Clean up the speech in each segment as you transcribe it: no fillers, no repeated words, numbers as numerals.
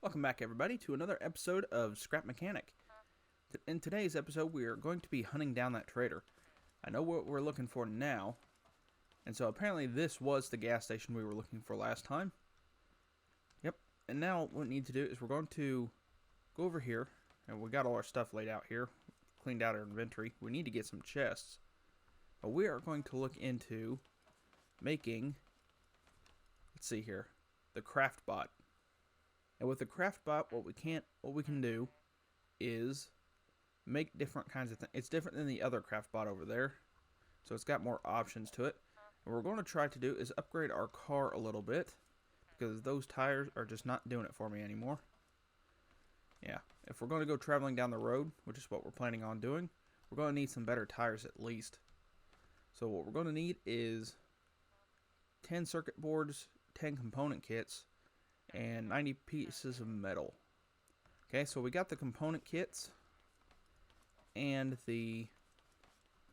Welcome back, everybody, to another episode of Scrap Mechanic. In today's episode, we are going to be hunting down that trader. I know what we're looking for now, and so apparently this was the gas station we were looking for last time. Yep, and now what we need to do is we're going to go over here, and we got all our stuff laid out here, cleaned out our inventory. We need to get some chests, but we are going to look into making, let's see here, the craft bot. And with the craft bot, what we can do is make different kinds of things. It's different than the other craft bot over there, so it's got more options to it. And what we're going to try to do is upgrade our car a little bit, because those tires are just not doing it for me anymore. Yeah, if we're going to go traveling down the road, which is what we're planning on doing, we're going to need some better tires at least. So what we're going to need is 10 circuit boards, 10 component kits, and 90 pieces of metal. Okay, so we got the component kits and the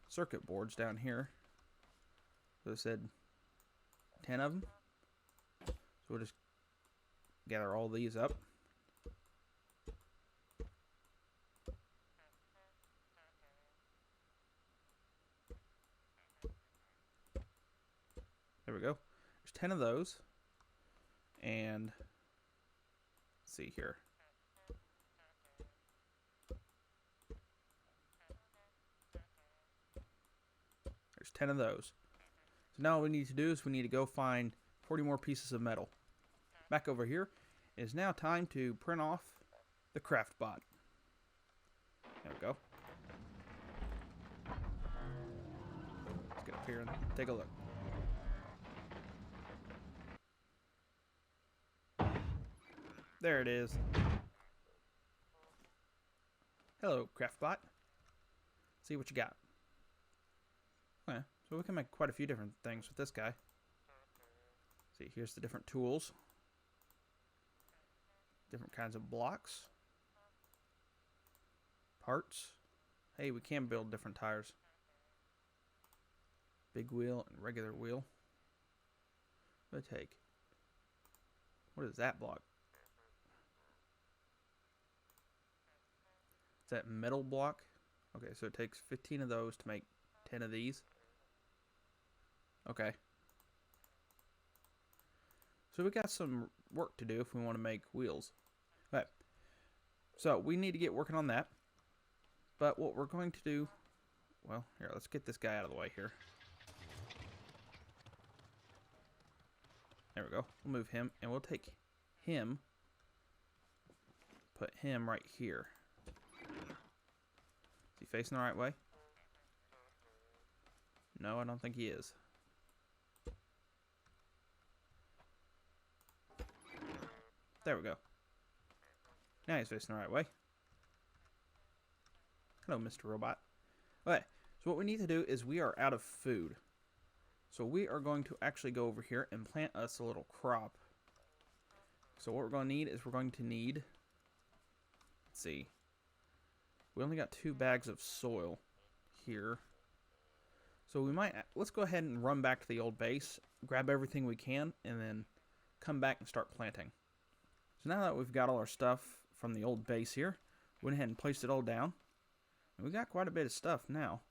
circuit boards down here. So it said 10 of them. So we'll just gather all these up. There we go. There's 10 of those. And let's see here. There's 10 of those. So now what we need to do is we need to go find 40 more pieces of metal. Back over here, it is now time to print off the craft bot. There we go. Let's get up here and take a look. There it is. Hello, Craftbot. See what you got. Okay, so we can make quite a few different things with this guy. See, here's the different tools. Different kinds of blocks. Parts. Hey, we can build different tires. Big wheel and regular wheel. What do I take? What is that block? Is that metal block? Okay, so it takes 15 of those to make 10 of these. Okay. So we got some work to do if we want to make wheels. Okay. So we need to get working on that. But what we're going to do... Well, here, let's get this guy out of the way here. There we go. We'll move him, and we'll take him. Put him right here. Is he facing the right way? No, I don't think he is. There we go. Now he's facing the right way. Hello, Mr. Robot. Okay, so what we need to do is we are out of food. So we are going to actually go over here and plant us a little crop. So what we're going to need is we're going to need... Let's see. We only got 2 bags of soil here. So we might... Let's go ahead and run back to the old base. Grab everything we can. And then come back and start planting. So now that we've got all our stuff from the old base here. Went ahead and placed it all down. And we got quite a bit of stuff now.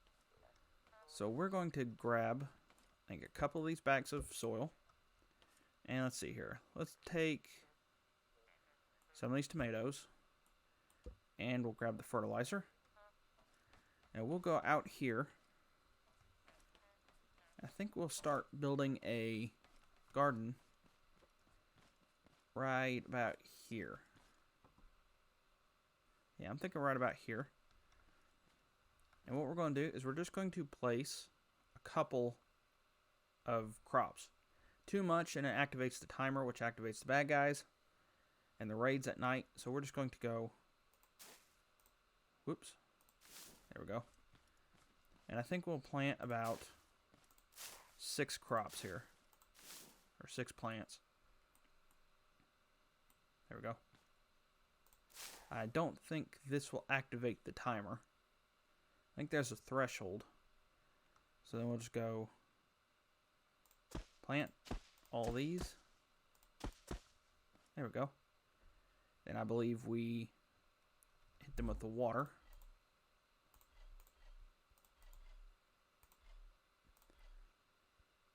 So we're going to grab... I think a couple of these bags of soil. And let's see here. Let's take some of these tomatoes. And we'll grab the fertilizer. And we'll go out here. I think we'll start building a garden right about here. Yeah, I'm thinking right about here. And what we're going to do is we're just going to place a couple of crops. Too much and it activates the timer, which activates the bad guys and the raids at night. So we're just going to go... Whoops. There we go. And I think we'll plant about 6 crops here. Or 6 plants. There we go. I don't think this will activate the timer. I think there's a threshold. So then we'll just go plant all these. There we go. Then I believe we hit them with the water.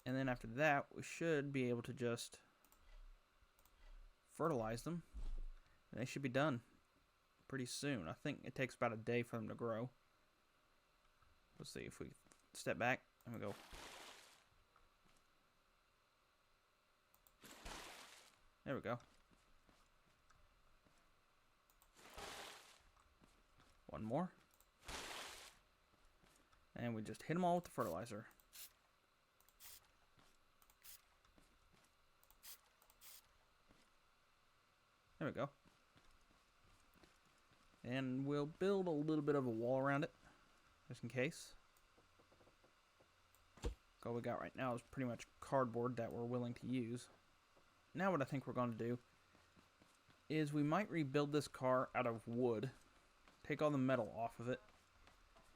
And then after that, we should be able to just fertilize them. And they should be done pretty soon. I think it takes about a day for them to grow. Let's see if we step back and we go. There we go. One more. And we just hit them all with the fertilizer. There we go. And we'll build a little bit of a wall around it, just in case. All we got right now is pretty much cardboard that we're willing to use. Now what I think we're going to do is we might rebuild this car out of wood, take all the metal off of it,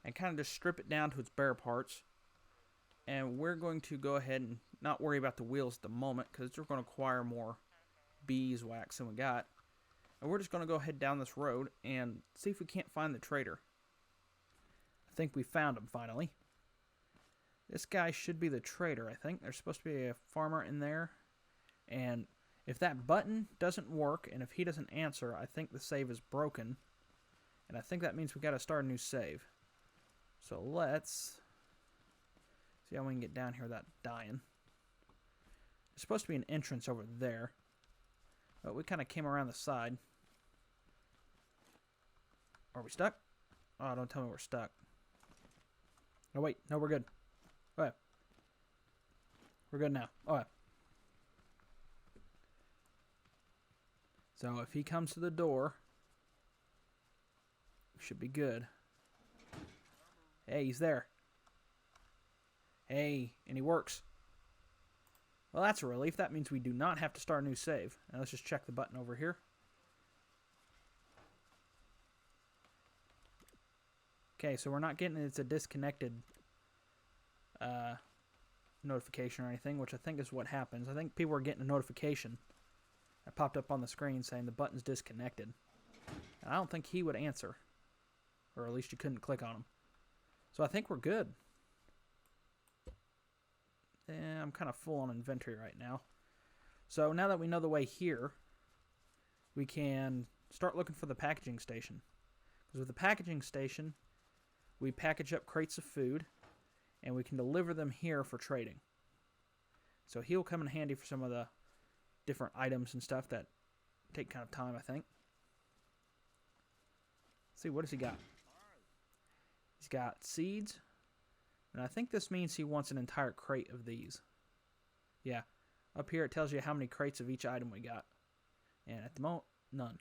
and kind of just strip it down to its bare parts. And we're going to go ahead and not worry about the wheels at the moment, because we're going to acquire more beeswax than we got. And we're just going to go ahead down this road and see if we can't find the trader. I think we found him finally. This guy should be the trader, I think. There's supposed to be a farmer in there. And if that button doesn't work, and if he doesn't answer, I think the save is broken. And I think that means we got to start a new save. So let's see how we can get down here without dying. There's supposed to be an entrance over there, but we kind of came around the side. Are we stuck? Oh, don't tell me we're stuck. Oh, wait. No, we're good. Okay. We're good now. Okay. So if he comes to the door, we should be good. Hey, he's there. Hey, and he works. Well, that's a relief. That means we do not have to start a new save. Now let's just check the button over here. Okay, so we're not getting it's a disconnected notification or anything, which I think is what happens. I think people are getting a notification that popped up on the screen saying the button's disconnected. And I don't think he would answer. Or at least you couldn't click on him. So I think we're good. Yeah, I'm kind of full on inventory right now. So now that we know the way here, we can start looking for the packaging station. Because with the packaging station, we package up crates of food, and we can deliver them here for trading. So he'll come in handy for some of the different items and stuff that take kind of time, I think. Let's see, what does he got? He's got seeds. And I think this means he wants an entire crate of these. Yeah. Up here it tells you how many crates of each item we got. And at the moment, none.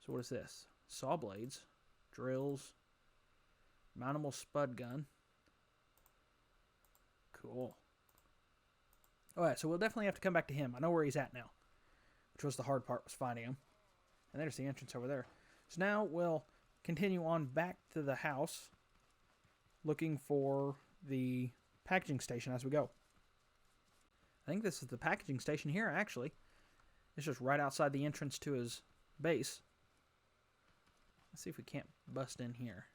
So what is this? Saw blades. Drills. Mountable spud gun. Cool. Alright, so we'll definitely have to come back to him. I know where he's at now. Which was the hard part, was finding him. And there's the entrance over there. So now we'll continue on back to the house, looking for the packaging station as we go. I think this is the packaging station here, actually. It's just right outside the entrance to his base. Let's see if we can't bust in here.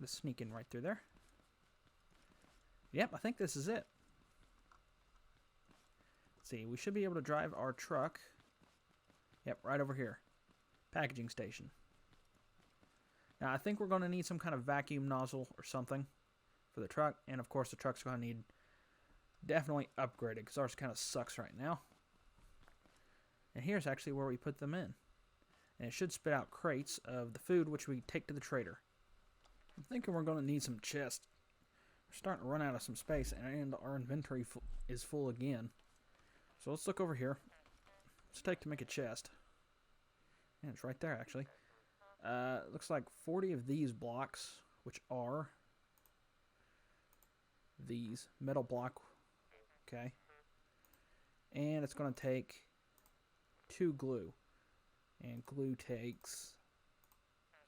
Let's sneak in right through there. Yep, I think this is it. Let's see, we should be able to drive our truck. Yep, right over here. Packaging station. Now, I think we're going to need some kind of vacuum nozzle or something for the truck. And, of course, the truck's going to need definitely upgraded because ours kind of sucks right now. And here's actually where we put them in. And it should spit out crates of the food, which we take to the trader. I'm thinking we're going to need some chests. We're starting to run out of some space, and our inventory is full again. So let's look over here. Let's take to make a chest. And it's right there, actually. Looks like 40 of these blocks, which are these metal block. Okay. And it's going to take 2 glue. And glue takes...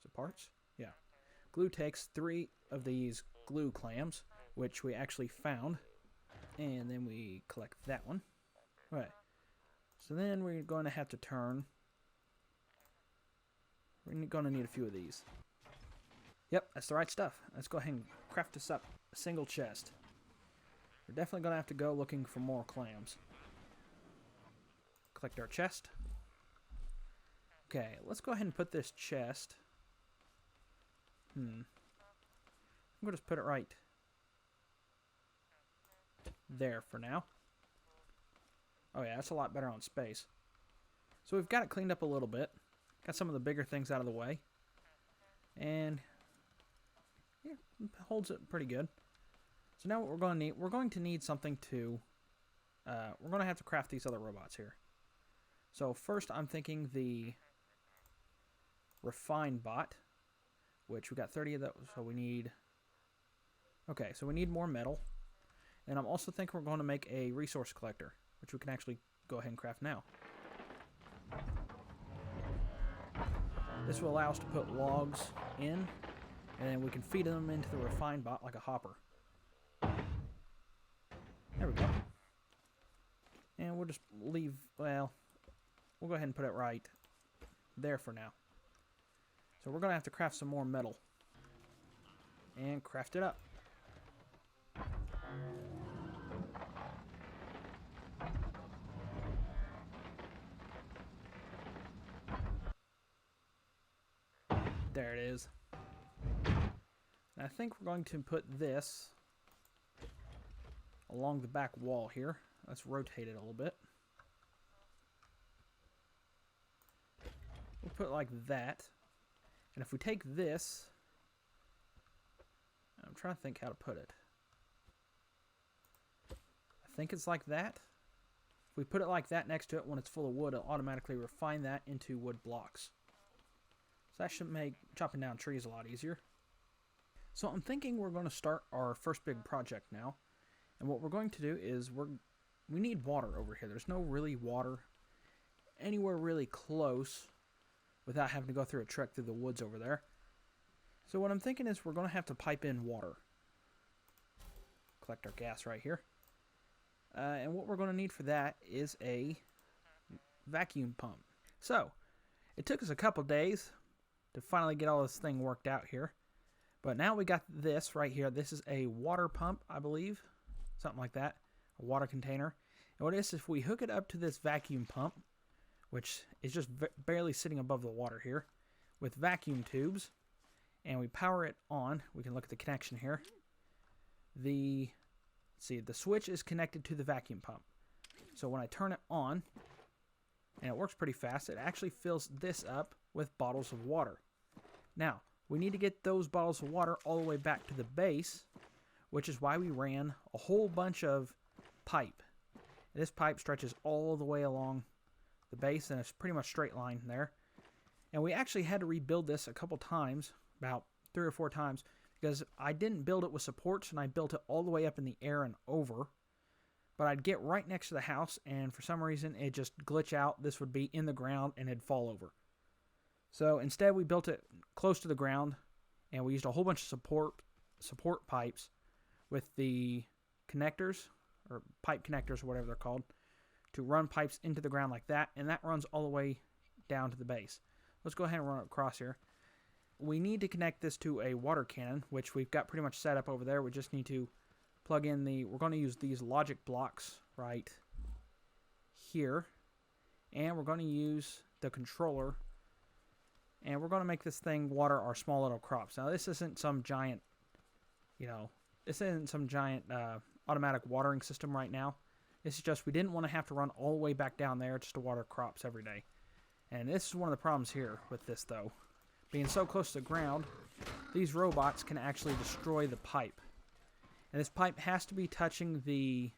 Is it parts? Yeah. Glue takes 3 of these glue clams, which we actually found. And then we collect that one. All right. So then we're going to have to turn. We're going to need a few of these. Yep, that's the right stuff. Let's go ahead and craft this up. A single chest. We're definitely going to have to go looking for more clams. Collect our chest. Okay, let's go ahead and put this chest. I'm going to just put it right there for now. Oh yeah, that's a lot better on space. So we've got it cleaned up a little bit. Got some of the bigger things out of the way. And yeah, it holds it pretty good. So now what we're going to need something to, we're going to have to craft these other robots here. So first I'm thinking the refine bot, which we got 30 of those, so we need, okay, so we need more metal. And I'm also thinking we're going to make a resource collector, which we can actually go ahead and craft now. This will allow us to put logs in, and then we can feed them into the refine bot like a hopper. There we go. And we'll just leave, well, we'll go ahead and put it right there for now. So we're going to have to craft some more metal. And craft it up. There it is. And I think we're going to put this along the back wall here. Let's rotate it a little bit. We'll put it like that. And if we take this, I'm trying to think how to put it. I think it's like that. If we put it like that next to it when it's full of wood, it'll automatically refine that into wood blocks. So that should make chopping down trees a lot easier. So I'm thinking we're going to start our first big project now. And what we're going to do is we need water over here. There's no really water anywhere really close without having to go through a trek through the woods over there. So what I'm thinking is we're going to have to pipe in water. Collect our gas right here. And what we're going to need for that is a vacuum pump. So it took us a couple days to finally get all this thing worked out here. But now we got this right here. This is a water pump, I believe. Something like that. A water container. And what it is, if we hook it up to this vacuum pump, which is just barely sitting above the water here, with vacuum tubes, and we power it on, we can look at the connection here. The switch is connected to the vacuum pump. So when I turn it on, and it works pretty fast, it actually fills this up with bottles of water. Now, we need to get those bottles of water all the way back to the base, which is why we ran a whole bunch of pipe. This pipe stretches all the way along the base, and it's pretty much straight line there. And we actually had to rebuild this a couple times, about 3 or 4 times, because I didn't build it with supports, and I built it all the way up in the air and over. But I'd get right next to the house, and for some reason it just glitch out. This would be in the ground and it'd fall over. So instead we built it close to the ground, and we used a whole bunch of support pipes with the connectors, or pipe connectors or whatever they're called, to run pipes into the ground like that, and that runs all the way down to the base. Let's go ahead and run it across here. We need to connect this to a water cannon, which we've got pretty much set up over there. We just need to plug in we're going to use these logic blocks right here, and we're going to use the controller, and we're going to make this thing water our small little crops. Now this isn't some giant, automatic watering system right now. This is just, we didn't want to have to run all the way back down there just to water crops every day. And this is one of the problems here with this, though. Being so close to the ground, these robots can actually destroy the pipe. And this pipe has to be touching the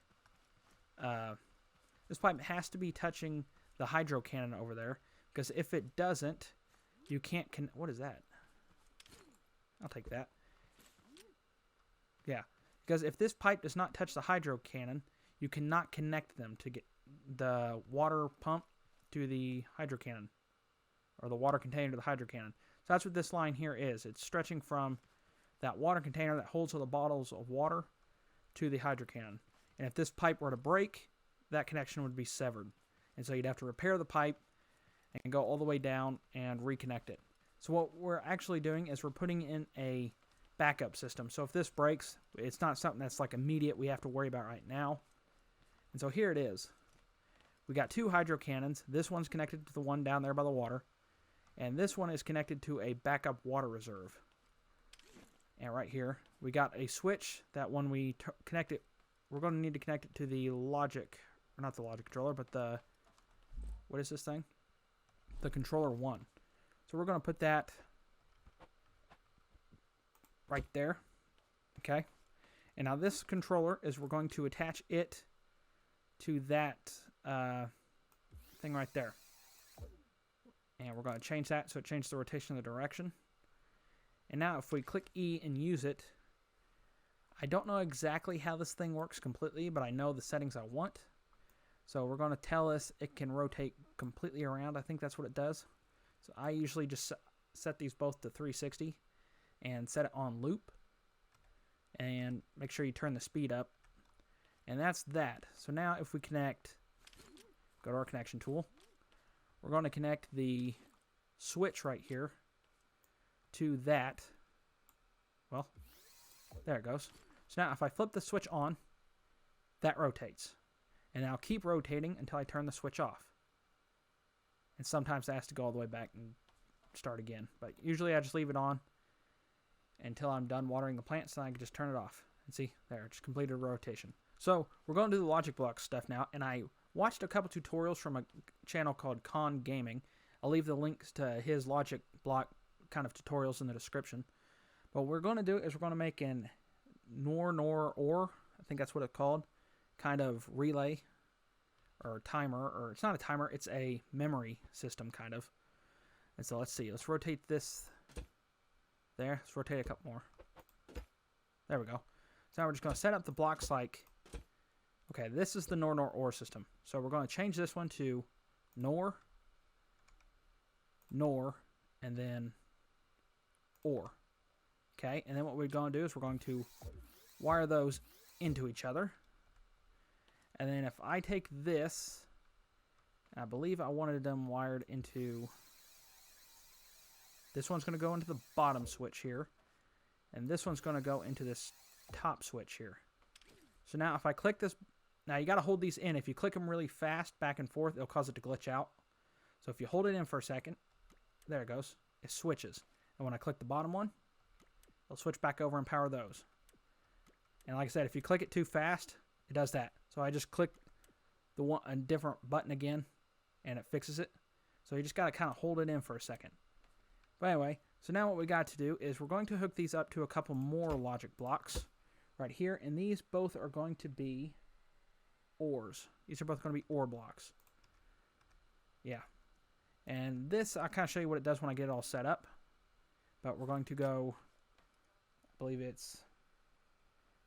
hydro cannon over there, because if it doesn't, you can't what is that? I'll take that. Yeah, because if this pipe does not touch the hydro cannon, you cannot connect them to get the water pump to the hydro cannon, or the water container to the hydro cannon. So that's what this line here is. It's stretching from that water container that holds all the bottles of water to the hydro cannon. And if this pipe were to break, that connection would be severed. And so you'd have to repair the pipe and go all the way down and reconnect it. So what we're actually doing is we're putting in a backup system. So if this breaks, it's not something that's like immediate we have to worry about right now. And so here it is. We got 2 hydro cannons. This one's connected to the one down there by the water. And this one is connected to a backup water reserve. And right here, we got a switch that when we connect it, we're going to need to connect it to the logic, or not the logic controller, but the, what is this thing? The controller 1. So we're going to put that right there. Okay. And now this controller is, we're going to attach it to that thing right there. And we're going to change that so it changes the rotation of the direction. And now if we click E and use it, I don't know exactly how this thing works completely, but I know the settings I want. So we're going to tell us it can rotate completely around. I think that's what it does. So I usually just set these both to 360 and set it on loop. And make sure you turn the speed up. And that's that. So now if we connect, go to our connection tool. We're going to connect the switch right here to that. Well, there it goes. So now if I flip the switch on, that rotates. And I'll keep rotating until I turn the switch off. And sometimes it has to go all the way back and start again. But usually I just leave it on until I'm done watering the plants, and I can just turn it off. And see, there, it just completed a rotation. So we're going to do the logic block stuff now, and I watched a couple tutorials from a channel called Con Gaming. I'll leave the links to his logic block kind of tutorials in the description. But what we're going to do is we're going to make an NOR, I think that's what it's called, kind of relay or timer, or it's not a timer, it's a memory system kind of. And so let's see, let's rotate this there. Let's rotate a couple more. There we go. So now we're just going to set up the blocks like, okay, this is the NOR system. So we're going to change this one to NOR, and then OR. Okay, and then what we're going to do is we're going to wire those into each other. And then if I take this, I believe I wanted them wired into, this one's going to go into the bottom switch here, and this one's going to go into this top switch here. So now if I click this, now you got to hold these in. If you click them really fast back and forth, it'll cause it to glitch out. So if you hold it in for a second, there it goes, it switches. And when I click the bottom one, it'll switch back over and power those. And like I said, if you click it too fast, it does that. So I just click the one, a different button again, and it fixes it. So you just got to kind of hold it in for a second. But anyway, so now what we got to do is we're going to hook these up to a couple more logic blocks right here, and these both are going to be ORs. These are both going to be OR blocks. Yeah. And this, I'll kind of show you what it does when I get it all set up. But we're going to go, I believe it's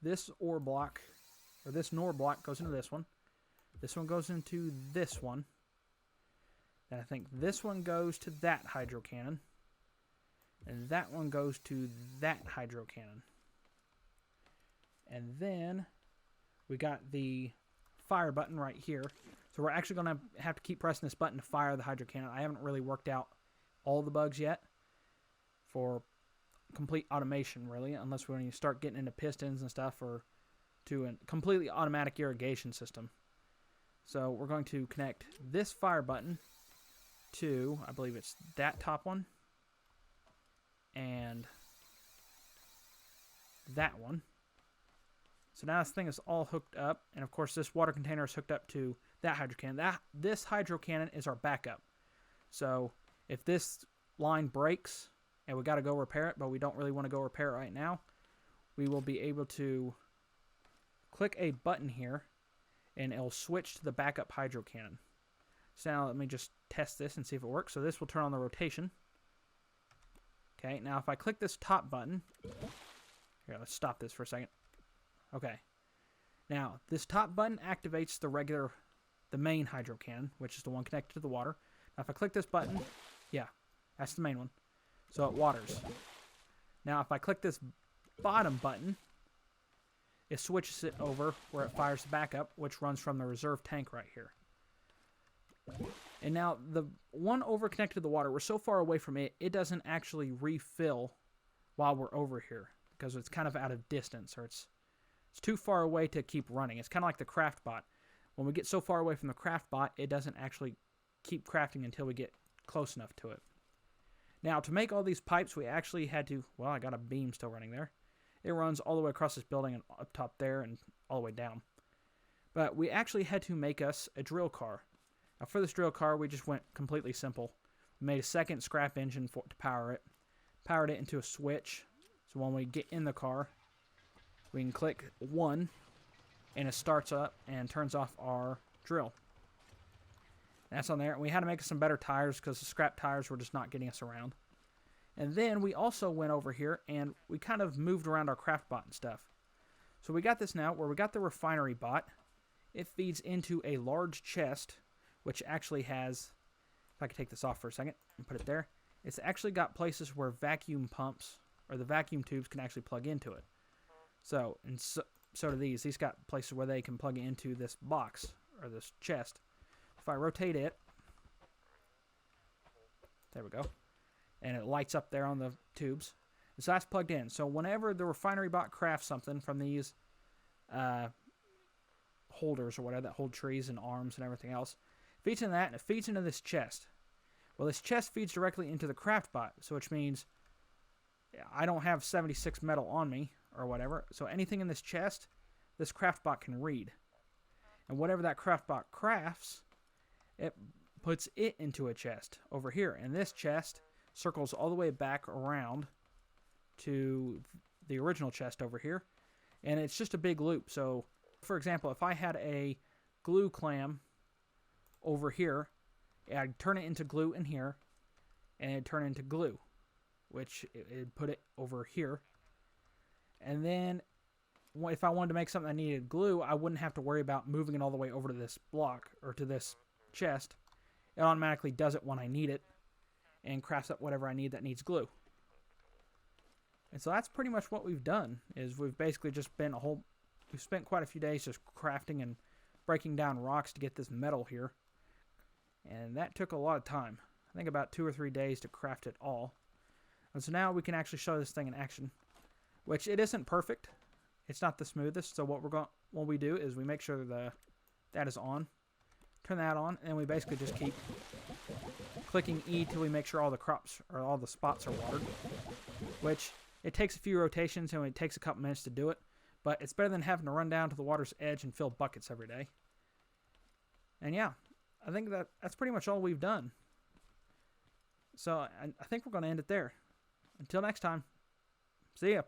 this OR block, or this NOR block goes into this one. This one goes into this one. And I think this one goes to that hydro cannon. And that one goes to that hydro cannon. And then we got the fire button right here. So we're actually going to have to keep pressing this button to fire the hydro cannon. I haven't really worked out all the bugs yet for complete automation, really, unless when you start getting into pistons and stuff, or to a completely automatic irrigation system. So we're going to connect this fire button to, I believe it's that top one, and that one. So now this thing is all hooked up, and of course this water container is hooked up to that hydro cannon. This hydro cannon is our backup. So if this line breaks and we got to go repair it, but we don't really want to go repair it right now, we will be able to click a button here and it'll switch to the backup hydro cannon. So now let me just test this and see if it works. So this will turn on the rotation. Okay, now if I click this top button, here, let's stop this for a second. Okay, now this top button activates the main hydro cannon, which is the one connected to the water. Now if I click this button, yeah, that's the main one. So it waters. Now if I click this bottom button, it switches it over where it fires the backup, which runs from the reserve tank right here. And now the one over connected to the water, we're so far away from it, it doesn't actually refill while we're over here because it's kind of out of distance, or it's too far away to keep running. It's kind of like the craft bot. When we get so far away from the craft bot, it doesn't actually keep crafting until we get close enough to it. Now, to make all these pipes, we actually had to, well, I got a beam still running there. It runs all the way across this building and up top there and all the way down. But we actually had to make us a drill car. Now, for this drill car, we just went completely simple. We made a second scrap engine to power it. Powered it into a switch. So when we get in the car, we can click 1, and it starts up and turns off our drill. That's on there. And we had to make some better tires because the scrap tires were just not getting us around. And then we also went over here and we kind of moved around our craft bot and stuff. So we got this now where we got the refinery bot. It feeds into a large chest, which actually has, if I could take this off for a second and put it there, it's actually got places where vacuum pumps or the vacuum tubes can actually plug into it. So, and so do these. These got places where they can plug into this box or this chest. If I rotate it, there we go, and it lights up there on the tubes. So that's plugged in. So whenever the refinery bot crafts something from these holders or whatever that hold trees and arms and everything else, it feeds into that and it feeds into this chest. Well, this chest feeds directly into the craft bot, so which means I don't have 76 metal on me or whatever. So anything in this chest, this craft bot can read. And whatever that craft bot crafts, it puts it into a chest over here. And this chest circles all the way back around to the original chest over here. And it's just a big loop. So, for example, if I had a glue clam over here, I'd turn it into glue in here, and it'd turn into glue, which it'd put it over here. And then if I wanted to make something that needed glue, I wouldn't have to worry about moving it all the way over to this block or to this chest. It automatically does it when I need it and crafts up whatever I need that needs glue. And so that's pretty much what we've done, is we've basically just spent we've spent quite a few days just crafting and breaking down rocks to get this metal here. And that took a lot of time. I think about 2 or 3 days to craft it all. And so now we can actually show this thing in action, which it isn't perfect. It's not the smoothest. So what we do is we make sure that is on, turn that on, and we basically just keep clicking E till we make sure all the crops or all the spots are watered, which it takes a few rotations and it takes a couple minutes to do it, but it's better than having to run down to the water's edge and fill buckets every day. And yeah, I think that's pretty much all we've done. So I think we're going to end it there. Until next time, see ya.